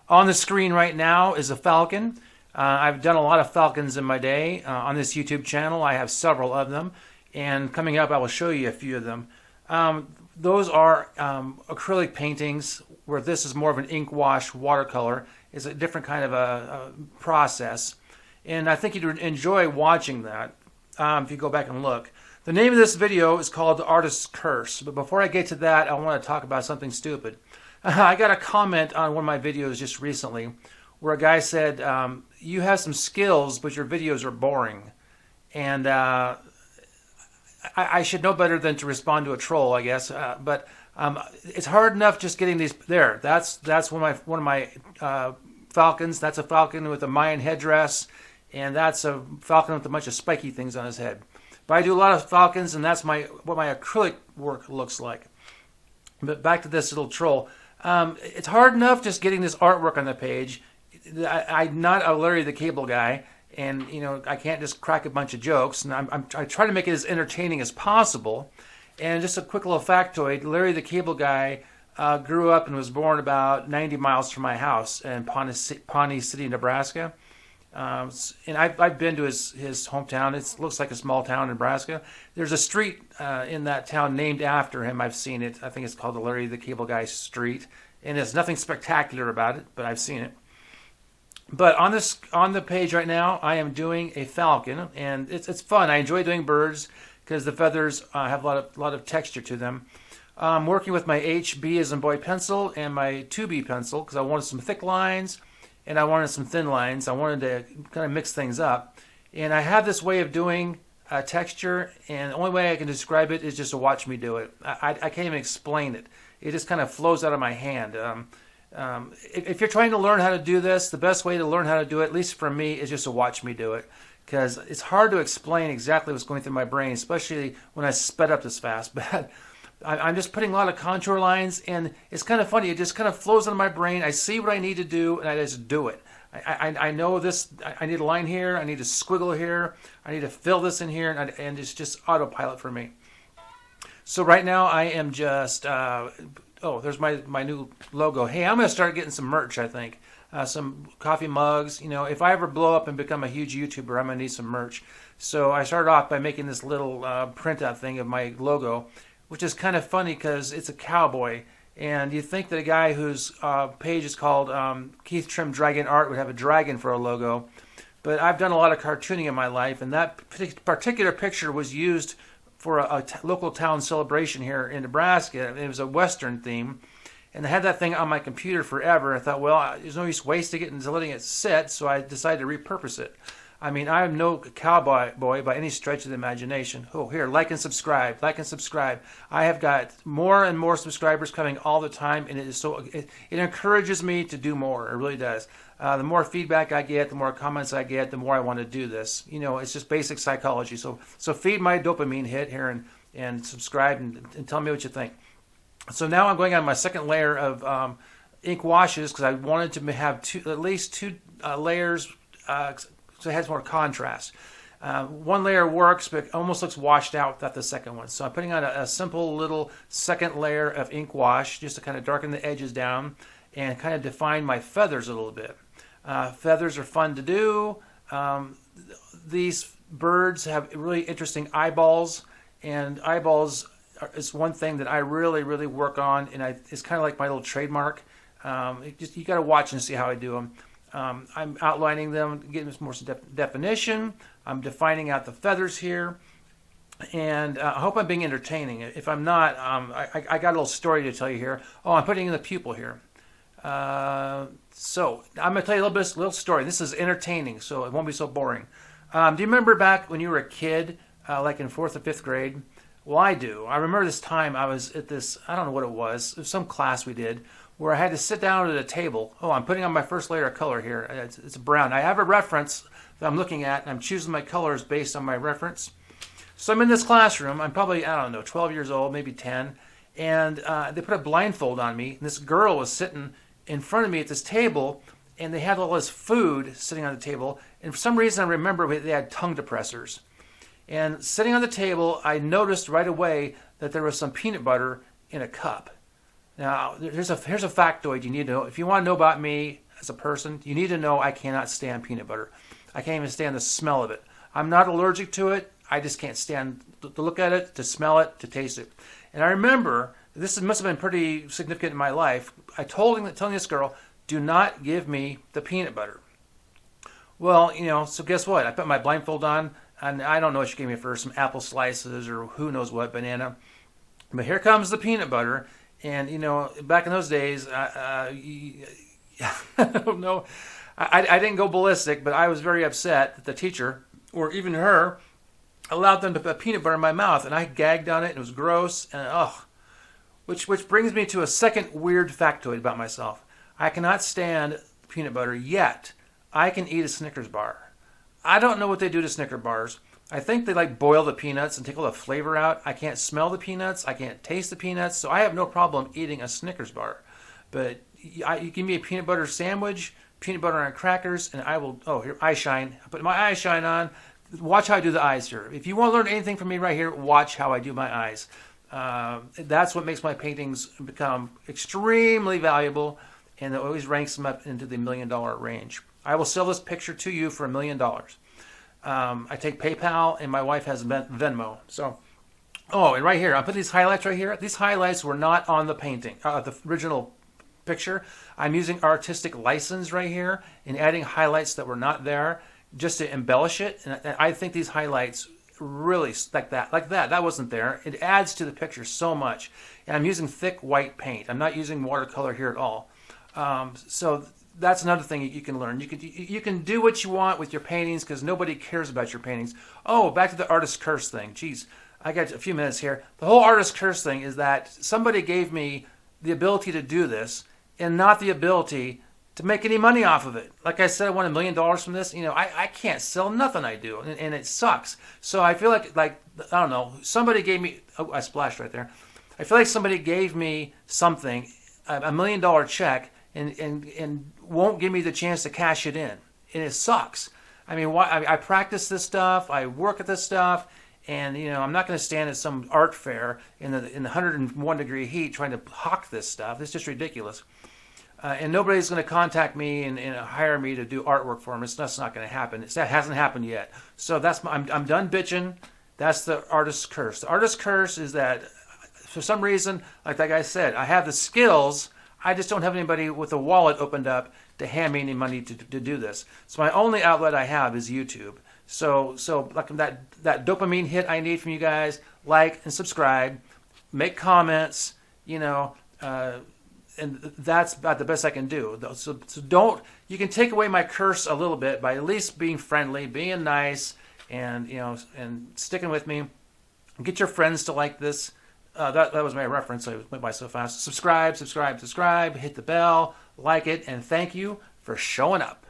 On the screen right now is a Falcon. I've done a lot of Falcons in my day. On this YouTube channel, I have several of them. And coming up, I will show you a few of them. Those are acrylic paintings, where this is more of an ink wash watercolor. It's a different kind of a process. And I think you'd enjoy watching that if you go back and look. The name of this video is called The Artist's Curse. But before I get to that, I want to talk about something stupid. I got a comment on one of my videos just recently where a guy said, you have some skills, but your videos are boring. And I should know better than to respond to a troll, I guess. But it's hard enough just getting these there. That's one of my Falcons. That's a Falcon with a Mayan headdress, and that's a Falcon with a bunch of spiky things on his head. But I do a lot of Falcons, and that's what my acrylic work looks like. But back to this little troll. It's hard enough just getting this artwork on the page. I'm not a Larry the Cable Guy, and I can't just crack a bunch of jokes. And I try to make it as entertaining as possible. And just a quick little factoid: Larry the Cable Guy grew up and was born about 90 miles from my house in Pawnee City, Nebraska. And I've been to his hometown. It looks like a small town in Nebraska. There's a street in that town named after him. I've seen it. I think it's called the Larry the Cable Guy Street. And there's nothing spectacular about it, but I've seen it. But on the page right now, I am doing a Falcon, and it's fun. I enjoy doing birds because the feathers have a lot of texture to them. I'm working with my HB as in boy pencil and my 2B pencil because I wanted some thick lines and I wanted some thin lines. I wanted to kind of mix things up. And I have this way of doing texture, and the only way I can describe it is just to watch me do it. I can't even explain it. It just kind of flows out of my hand. If you're trying to learn how to do this, the best way to learn how to do it, at least for me, is just to watch me do it. Because it's hard to explain exactly what's going through my brain, especially when I sped up this fast. But I'm just putting a lot of contour lines, and it's kind of funny. It just kind of flows into my brain. I see what I need to do, and I just do it. I know this. I need a line here. I need a squiggle here. I need to fill this in here, and it's just autopilot for me. So right now I am just... there's my new logo. Hey, I'm going to start getting some merch, I think. Some coffee mugs. If I ever blow up and become a huge YouTuber, I'm going to need some merch. So I started off by making this little printout thing of my logo, which is kind of funny because it's a cowboy. And you'd think that a guy whose page is called Keith Trim Dragon Art would have a dragon for a logo. But I've done a lot of cartooning in my life, and that particular picture was used for a local town celebration here in Nebraska. It was a Western theme. And I had that thing on my computer forever. I thought, well, there's no use wasting it and letting it sit, so I decided to repurpose it. I mean, I am no cowboy by any stretch of the imagination. Oh, here, like and subscribe, like and subscribe. I have got more and more subscribers coming all the time, and it encourages me to do more. It really does. The more feedback I get, the more comments I get, the more I want to do this. It's just basic psychology. So feed my dopamine hit here and subscribe and tell me what you think. So now I'm going on my second layer of ink washes because I wanted to have at least two layers. So it has more contrast. One layer works, but it almost looks washed out without the second one. So I'm putting on a simple little second layer of ink wash just to kind of darken the edges down and kind of define my feathers a little bit. Feathers are fun to do. These birds have really interesting eyeballs, and eyeballs is one thing that I really, really work on, and it's kind of like my little trademark. You got to watch and see how I do them. I'm outlining them, getting more definition. I'm defining out the feathers here, and I hope I'm being entertaining. If I'm not, I got a little story to tell you here. Oh, I'm putting in the pupil here. So I'm going to tell you a little story. This is entertaining, so it won't be so boring. Do you remember back when you were a kid, like in 4th or 5th grade? Well, I do. I remember this time I was at this, I don't know what it was some class we did, where I had to sit down at a table. Oh, I'm putting on my first layer of color here. It's brown. I have a reference that I'm looking at, and I'm choosing my colors based on my reference. So I'm in this classroom. I'm probably, 12 years old, maybe 10. And they put a blindfold on me. And this girl was sitting in front of me at this table, and they had all this food sitting on the table. And for some reason, I remember they had tongue depressors. And sitting on the table, I noticed right away that there was some peanut butter in a cup. Now, here's a factoid you need to know. If you want to know about me, as a person, you need to know I cannot stand peanut butter. I can't even stand the smell of it. I'm not allergic to it. I just can't stand to look at it, to smell it, to taste it. And I remember, must have been pretty significant in my life, telling this girl, do not give me the peanut butter. Well, so guess what? I put my blindfold on, and I don't know what she gave me first, some apple slices or who knows what, banana. But here comes the peanut butter. And, back in those days, I don't know, I didn't go ballistic, but I was very upset that the teacher, or even her, allowed them to put peanut butter in my mouth, and I gagged on it, and it was gross, and which brings me to a second weird factoid about myself. I cannot stand peanut butter, yet I can eat a Snickers bar. I don't know what they do to Snickers bars. I think they boil the peanuts and take all the flavor out. I can't smell the peanuts. I can't taste the peanuts, so I have no problem eating a Snickers bar. But you give me a peanut butter sandwich, peanut butter on crackers, and I will, here, eye shine. I put my eye shine on. Watch how I do the eyes here. If you want to learn anything from me right here, watch how I do my eyes. That's what makes my paintings become extremely valuable, and it always ranks them up into the $1 million range. I will sell this picture to you for $1 million. I take PayPal, and my wife has Venmo. So, and right here, I put these highlights right here. These highlights were not on the painting, the original picture. I'm using artistic license right here and adding highlights that were not there just to embellish it. And I think these highlights really like that wasn't there. It adds to the picture so much. And I'm using thick white paint. I'm not using watercolor here at all. So that's another thing you can learn. You can do what you want with your paintings because nobody cares about your paintings. Oh, back to the artist curse thing. Geez, I got a few minutes here. The whole artist curse thing is that somebody gave me the ability to do this and not the ability to make any money off of it. Like I said, I want $1 million from this. I can't sell nothing I do, and it sucks. So I feel like I don't know, somebody gave me, I splashed right there. I feel like somebody gave me something, $1 million check, and won't give me the chance to cash it in. And it sucks. I mean, I practice this stuff, I work at this stuff, and I'm not going to stand at some art fair in the 101 degree heat trying to hawk this stuff. It's just ridiculous. And nobody's going to contact me and hire me to do artwork for them. That's not going to happen. That hasn't happened yet. So I'm done bitching. That's the artist's curse. The artist's curse is that for some reason, like that guy said, I have the skills. I just don't have anybody with a wallet opened up to hand me any money to do this. So my only outlet I have is YouTube. So like that dopamine hit I need from you guys, like and subscribe, make comments, and that's about the best I can do. So you can take away my curse a little bit by at least being friendly, being nice, and and sticking with me. Get your friends to like this. That was my reference. I went by so fast. Subscribe, hit the bell, like it, and thank you for showing up.